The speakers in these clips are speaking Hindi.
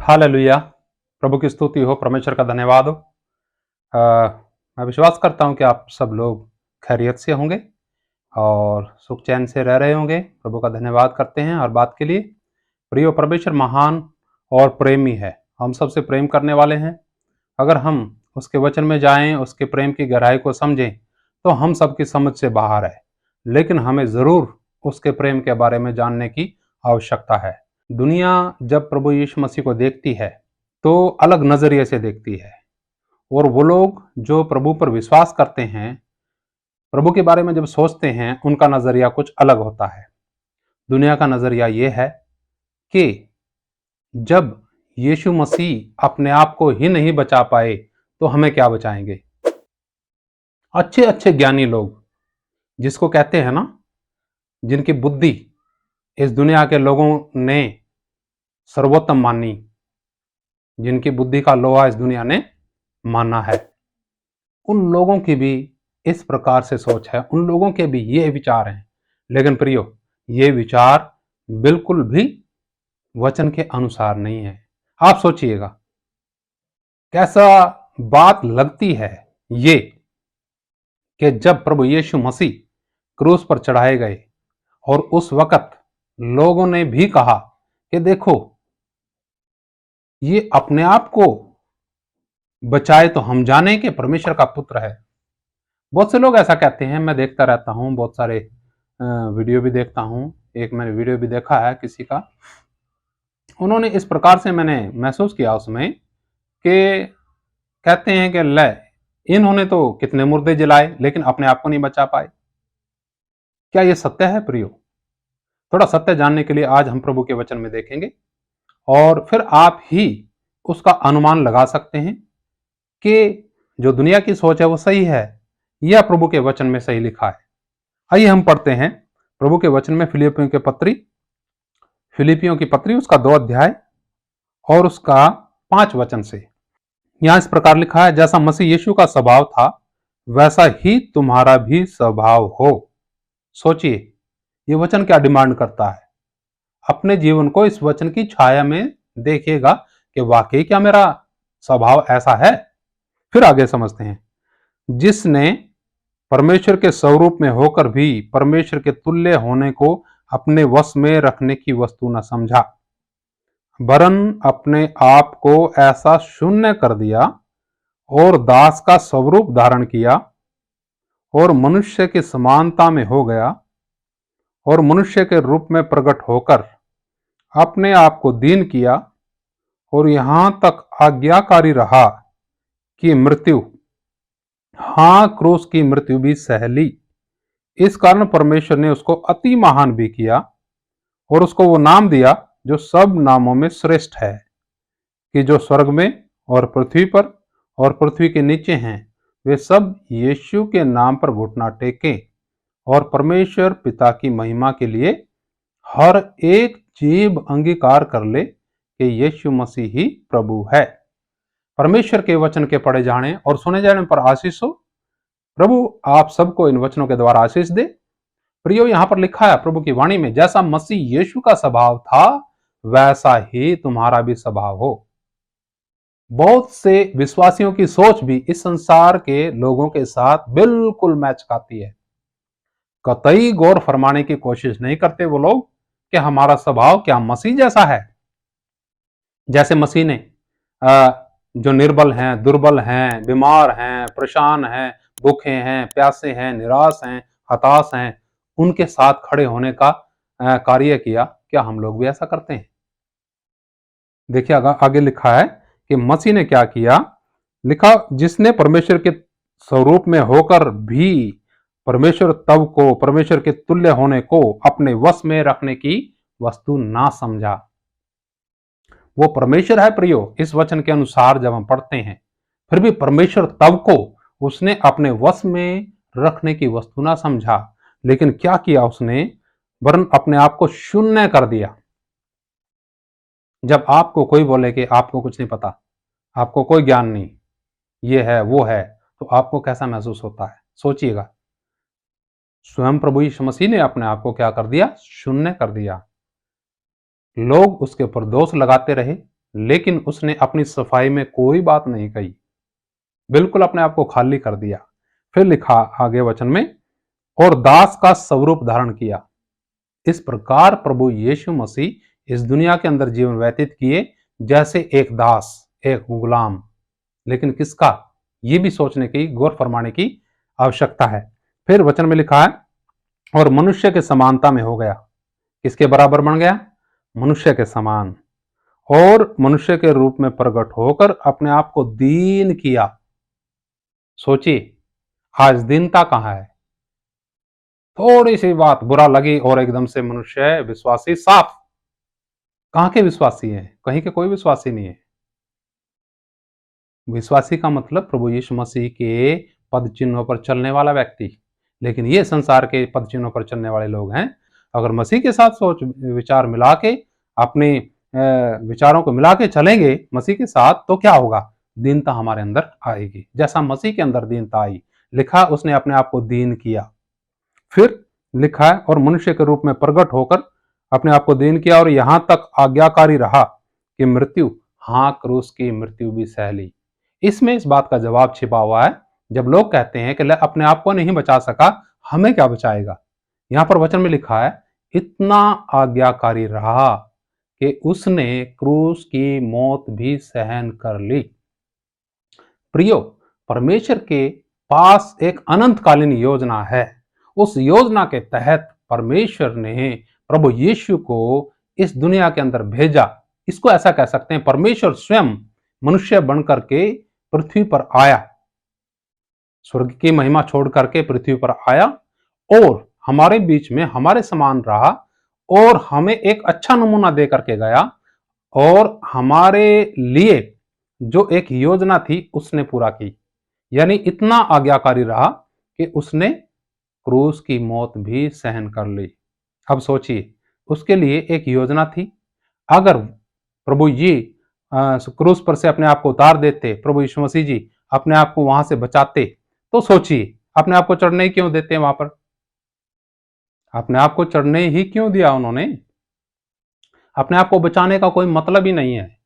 हालेलुया। प्रभु की स्तुति हो, परमेश्वर का धन्यवाद हो। मैं विश्वास करता हूं कि आप सब लोग खैरियत से होंगे और सुख चैन से रह रहे होंगे। प्रभु का धन्यवाद करते हैं हर बात के लिए। प्रियो, परमेश्वर महान और प्रेमी है, हम सबसे प्रेम करने वाले हैं। अगर हम उसके वचन में जाएं, उसके प्रेम की गहराई को समझें, तो हम सबकी समझ से बाहर है, लेकिन हमें जरूर उसके प्रेम के बारे में जानने की आवश्यकता है। दुनिया जब प्रभु यीशु मसीह को देखती है तो अलग नजरिए से देखती है, और वो लोग जो प्रभु पर विश्वास करते हैं, प्रभु के बारे में जब सोचते हैं, उनका नजरिया कुछ अलग होता है। दुनिया का नजरिया ये है कि जब यीशु मसीह अपने आप को ही नहीं बचा पाए तो हमें क्या बचाएंगे। अच्छे अच्छे ज्ञानी लोग, जिसको कहते हैं ना, जिनकी बुद्धि इस दुनिया के लोगों ने सर्वोत्तम मानी, जिनकी बुद्धि का लोहा इस दुनिया ने माना है, उन लोगों की भी इस प्रकार से सोच है, उन लोगों के भी ये विचार हैं। लेकिन प्रियो, ये विचार बिल्कुल भी वचन के अनुसार नहीं है। आप सोचिएगा, कैसा बात लगती है ये कि जब प्रभु यीशु मसीह क्रूस पर चढ़ाए गए और उस वक्त लोगों ने भी कहा कि देखो, ये अपने आप को बचाए तो हम जाने कि परमेश्वर का पुत्र है। बहुत से लोग ऐसा कहते हैं, मैं देखता रहता हूं, बहुत सारे वीडियो भी देखता हूं। एक मैंने वीडियो भी देखा है किसी का, उन्होंने इस प्रकार से मैंने महसूस किया उसमें कि कहते हैं कि ले, इन्होंने तो कितने मुर्दे जलाए लेकिन अपने आप को नहीं बचा पाए। क्या यह सत्य है प्रियो? थोड़ा सत्य जानने के लिए आज हम प्रभु के वचन में देखेंगे, और फिर आप ही उसका अनुमान लगा सकते हैं कि जो दुनिया की सोच है वो सही है या प्रभु के वचन में सही लिखा है। आइए हम पढ़ते हैं प्रभु के वचन में फिलिपियों की पत्री उसका 2 अध्याय और उसका 5 वचन से। यहां इस प्रकार लिखा है, जैसा मसीह यीशु का स्वभाव था वैसा ही तुम्हारा भी स्वभाव हो। सोचिए, ये वचन क्या डिमांड करता है। अपने जीवन को इस वचन की छाया में देखिएगा कि वाकई क्या मेरा स्वभाव ऐसा है। फिर आगे समझते हैं, जिसने परमेश्वर के स्वरूप में होकर भी परमेश्वर के तुल्य होने को अपने वश में रखने की वस्तु न समझा, वरन अपने आप को ऐसा शून्य कर दिया और दास का स्वरूप धारण किया और मनुष्य की समानता में हो गया, और मनुष्य के रूप में प्रकट होकर अपने आप को दीन किया और यहां तक आज्ञाकारी रहा कि मृत्यु, हां, क्रूस की मृत्यु भी सह ली। इस कारण परमेश्वर ने उसको अति महान भी किया और उसको वो नाम दिया जो सब नामों में श्रेष्ठ है, कि जो स्वर्ग में और पृथ्वी पर और पृथ्वी के नीचे हैं, वे सब यीशु के नाम पर घुटना टेकें और परमेश्वर पिता की महिमा के लिए हर एक जीभ अंगीकार कर ले कि यीशु मसीह ही प्रभु है। परमेश्वर के वचन के पढ़े जाने और सुने जाने पर आशीष हो। प्रभु आप सबको इन वचनों के द्वारा आशीष दे। प्रियो, यहां पर लिखा है प्रभु की वाणी में, जैसा मसीह यीशु का स्वभाव था वैसा ही तुम्हारा भी स्वभाव हो। बहुत से विश्वासियों की सोच भी इस संसार के लोगों के साथ बिल्कुल मैच खाती है। कतई गौर फरमाने की कोशिश नहीं करते वो लोग कि हमारा स्वभाव क्या मसीह जैसा है। जैसे मसीह ने जो निर्बल हैं, दुर्बल हैं, बीमार हैं, परेशान हैं, भूखे हैं, प्यासे हैं, निराश हैं, हताश हैं, उनके साथ खड़े होने का कार्य किया। क्या हम लोग भी ऐसा करते हैं? देखिए आगे लिखा है कि मसीह ने क्या किया। लिखा, जिसने परमेश्वर के स्वरूप में होकर भी परमेश्वर तब को परमेश्वर के तुल्य होने को अपने वश में रखने की वस्तु ना समझा। वो परमेश्वर है प्रियो। इस वचन के अनुसार जब हम पढ़ते हैं, फिर भी परमेश्वर तब को उसने अपने वश में रखने की वस्तु ना समझा, लेकिन क्या किया उसने, वरन अपने आप को शून्य कर दिया। जब आपको कोई बोले कि आपको कुछ नहीं पता, आपको कोई ज्ञान नहीं, ये है वो है, तो आपको कैसा महसूस होता है? सोचिएगा। स्वयं प्रभु यीशु मसीह ने अपने आप को क्या कर दिया? शून्य कर दिया। लोग उसके ऊपर दोष लगाते रहे, लेकिन उसने अपनी सफाई में कोई बात नहीं कही, बिल्कुल अपने आप को खाली कर दिया। फिर लिखा आगे वचन में, और दास का स्वरूप धारण किया। इस प्रकार प्रभु यीशु मसीह इस दुनिया के अंदर जीवन व्यतीत किए जैसे एक दास, एक गुलाम। लेकिन किसका, ये भी सोचने की, गौर फरमाने की आवश्यकता है। फिर वचन में लिखा है, और मनुष्य के समानता में हो गया। किसके बराबर बन गया? मनुष्य के समान। और मनुष्य के रूप में प्रकट होकर अपने आप को दीन किया। सोचिए, आज दीनता कहां है? थोड़ी सी बात बुरा लगी और एकदम से मनुष्य विश्वासी साफ। कहां के विश्वासी हैं? कहीं के कोई विश्वासी नहीं है। विश्वासी का मतलब प्रभु यीशु मसीह के पद चिन्हों पर चलने वाला व्यक्ति। लेकिन ये संसार के पद चिन्हों पर चलने वाले लोग हैं। अगर मसीह के साथ सोच विचार मिला के, अपने विचारों को मिला के चलेंगे मसीह के साथ, तो क्या होगा? दीनता हमारे अंदर आएगी, जैसा मसीह के अंदर दीनता आई। लिखा, उसने अपने आप को दीन किया। फिर लिखा है, और मनुष्य के रूप में प्रकट होकर अपने आप को दीन किया, और यहां तक आज्ञाकारी रहा कि मृत्यु, हाँ, क्रूस की मृत्यु भी सह ली। इसमें इस बात का जवाब छिपा हुआ है। जब लोग कहते हैं कि अपने आप को नहीं बचा सका, हमें क्या बचाएगा? यहां पर वचन में लिखा है, इतना आज्ञाकारी रहा कि उसने क्रूस की मौत भी सहन कर ली। प्रियो, परमेश्वर के पास एक अनंतकालीन योजना है। उस योजना के तहत परमेश्वर ने प्रभु यीशु को इस दुनिया के अंदर भेजा। इसको ऐसा कह सकते हैं, परमेश्वर स्वयं मनुष्य बनकर के पृथ्वी पर आया, स्वर्ग की महिमा छोड़ करके पृथ्वी पर आया और हमारे बीच में हमारे समान रहा और हमें एक अच्छा नमूना दे करके गया, और हमारे लिए जो एक योजना थी उसने पूरा की। यानी इतना आज्ञाकारी रहा कि उसने क्रूस की मौत भी सहन कर ली। अब सोचिए, उसके लिए एक योजना थी। अगर प्रभु जी क्रूस पर से अपने आप को उतार देते, प्रभु यीशु मसीह जी अपने आप को वहां से बचाते, तो सोचिए, अपने आप को चढ़ने ही क्यों देते? वहां पर अपने आप को चढ़ने ही क्यों दिया उन्होंने? अपने आप को बचाने का कोई मतलब ही नहीं है।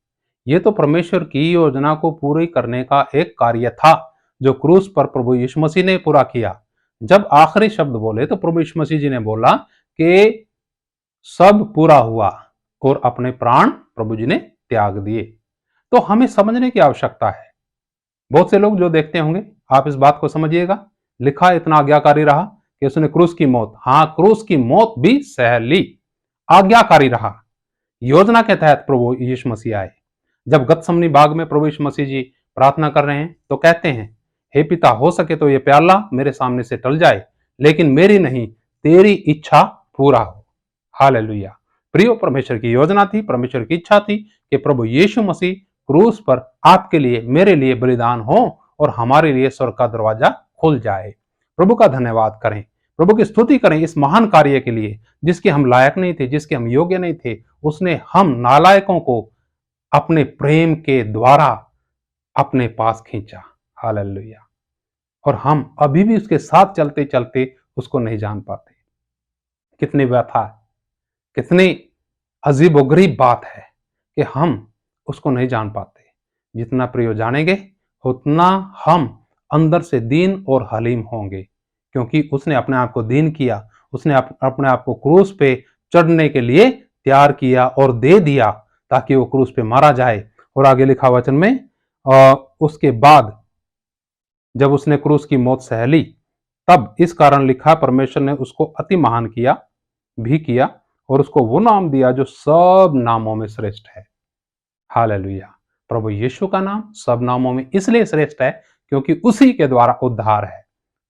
यह तो परमेश्वर की योजना को पूरी करने का एक कार्य था जो क्रूस पर प्रभु यीशु मसीह ने पूरा किया। जब आखिरी शब्द बोले तो प्रभु यीशु मसीह जी ने बोला कि सब पूरा हुआ, और अपने प्राण प्रभु जी ने त्याग दिए। तो हमें समझने की आवश्यकता है। बहुत से लोग जो देखते होंगे, आप इस बात को समझिएगा। लिखा, इतना आज्ञाकारी रहा कि उसने क्रूस की मौत, हाँ, क्रूस की मौत भी सह ली। आज्ञाकारी रहा। योजना के तहत प्रभु यीशु मसीह आए। जब गतसमनी बाग में प्रभु यीशु मसीह जी प्रार्थना कर रहे हैं तो कहते हैं, हे पिता, हो सके तो ये प्याला मेरे सामने से टल जाए, लेकिन मेरी नहीं, तेरी इच्छा पूरा हो। हालेलुया। प्रियो, परमेश्वर की योजना थी, परमेश्वर की इच्छा थी कि प्रभु यीशु मसीह क्रूस पर आपके लिए, मेरे लिए बलिदान हो और हमारे लिए स्वर्ग का दरवाजा खुल जाए। प्रभु का धन्यवाद करें, प्रभु की स्तुति करें इस महान कार्य के लिए जिसके हम लायक नहीं थे, जिसके हम योग्य नहीं थे। उसने हम नालायकों को अपने प्रेम के द्वारा अपने पास खींचा। हालेलुया। और हम अभी भी उसके साथ चलते चलते उसको नहीं जान पाते। कितनी व्यथा है, कितनी अजीबोगरीब बात है कि हम उसको नहीं जान पाते। जितना प्रिय जानेंगे उतना हम अंदर से दीन और हलीम होंगे, क्योंकि उसने अपने आप को दीन किया। उसने अपने आप को क्रूस पे चढ़ने के लिए तैयार किया और दे दिया ताकि वो क्रूस पे मारा जाए। और आगे लिखा वचन में, उसके बाद जब उसने क्रूस की मौत सह ली, तब इस कारण लिखा, परमेश्वर ने उसको अति महान किया और उसको वो नाम दिया जो सब नामों में श्रेष्ठ है। हालेलुया। प्रभु यीशु का नाम सब नामों में इसलिए श्रेष्ठ है क्योंकि उसी के द्वारा उद्धार है।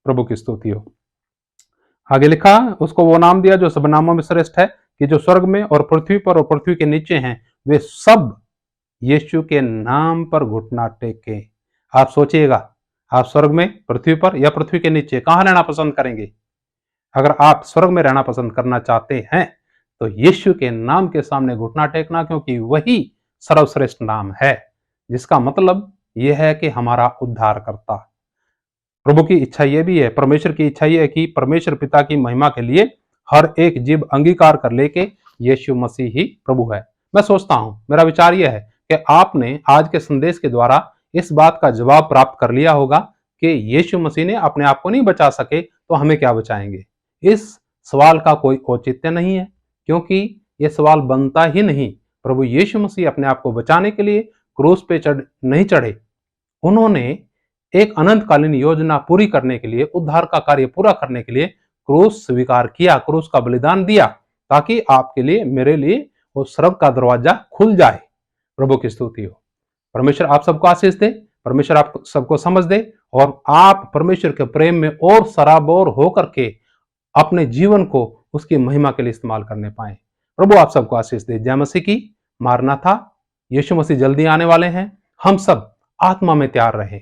प्रभु की स्तुति हो। आगे लिखा, उसको वो नाम दिया जो सब नामों में श्रेष्ठ है, कि जो स्वर्ग में और पृथ्वी पर और पृथ्वी के नीचे हैं, वे सब यीशु के नाम पर घुटना टेके। आप सोचिएगा, आप स्वर्ग में, पृथ्वी पर या पृथ्वी के नीचे, कहां रहना पसंद करेंगे? अगर आप स्वर्ग में रहना पसंद करना चाहते हैं तो यीशु के नाम के सामने घुटना टेकना, क्योंकि वही सर्वश्रेष्ठ नाम है, जिसका मतलब यह है कि हमारा उद्धार करता। प्रभु की इच्छा यह भी है, परमेश्वर की इच्छा यह है कि परमेश्वर पिता की महिमा के लिए हर एक जीव अंगीकार कर ले के यीशु मसीह ही प्रभु है। मैं सोचता हूं, मेरा विचार यह है कि आपने आज के संदेश के द्वारा इस बात का जवाब प्राप्त कर लिया होगा कि यीशु मसीह ने अपने आप को नहीं बचा सके तो हमें क्या बचाएंगे। इस सवाल का कोई औचित्य नहीं है, क्योंकि यह सवाल बनता ही नहीं। प्रभु यीशु मसीह अपने आप को बचाने के लिए क्रूस पे नहीं चढ़े। उन्होंने एक अनंतकालीन योजना पूरी करने के लिए, उद्धार का कार्य पूरा करने के लिए क्रूस स्वीकार किया, क्रूस का बलिदान दिया, ताकि आपके लिए, मेरे लिए वो स्वर्ग का दरवाजा खुल जाए। प्रभु की स्तुति हो। परमेश्वर आप सबको आशीष दे, परमेश्वर आप सबको समझ दे, और आप परमेश्वर के प्रेम में और सराबोर होकर के अपने जीवन को उसकी महिमा के लिए इस्तेमाल करने पाए। प्रभु आप सबको आशीष दे। जय मसीह की। मारना था, यीशु मसीह जल्दी आने वाले हैं। हम सब आत्मा में तैयार रहे।